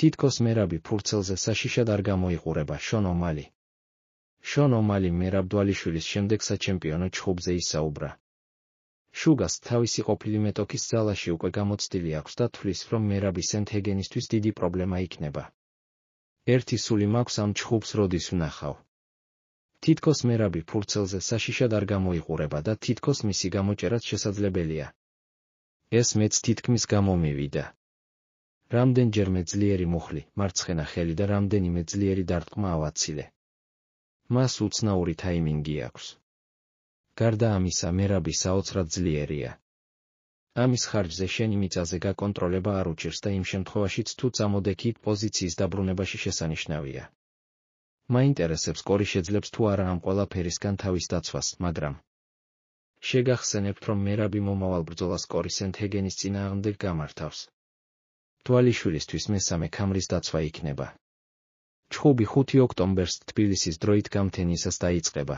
თითქოს მერაბი ფურცელზე საშიშად არ გამოიყურება. შონ ომალი. შონ ომალი მერაბ დვალიშვილის შემდეგ საჩემპიონო ჩხუბზე ისაუბრა. შუგას თავისი ყოფილი მეტოქის ძალაში უკვე გამოცდილი აქვს და თვლის, რომ მერაბი სენთჰეგენისთვის დიდი პრობლემა იქნება. ერთი სული მაქვს ამ ჩხუბს როდის ვნახავ. თითქოს მერაბი ფურცელზე საშიშად არ გამოიყურება და თითქოს მისი გამოჭერაც შესაძლებელია. ეს მეც თითქმის გამომივიდა. რამდენჯერმე ძლიერი მუხლი, მარცხენა ხელი და რამდენიმე ძლიერი დარტყმა ავაცილე. მას უცნაური თაიმინგი აქვს. გარდა ამისა, მერაბი საოცრად ძლიერია. ამის ხარჯზე შენი მიწაზე გაკონტროლება არ უჭირს და იმ შემთხვევაშიც თუ წამოდექით პოზიციის დაბრუნებაში შესანიშნავია. მაინტერესებს კორი შეძლებს თუ არა ამ ყველაფერისგან თავის დაცვას, მაგრამ შეგახსენებთ, რომ მერაბი მომავალ ბრძოლას კორი სენთჰეგენის წინააღმდეგ გამართავს. დვალიშვილისთვის მესამე ქამრის დაცვა იქნება. ჩხუბი 5 ოქტომბერს თბილისის დროით გამთენიისას დაიწყება.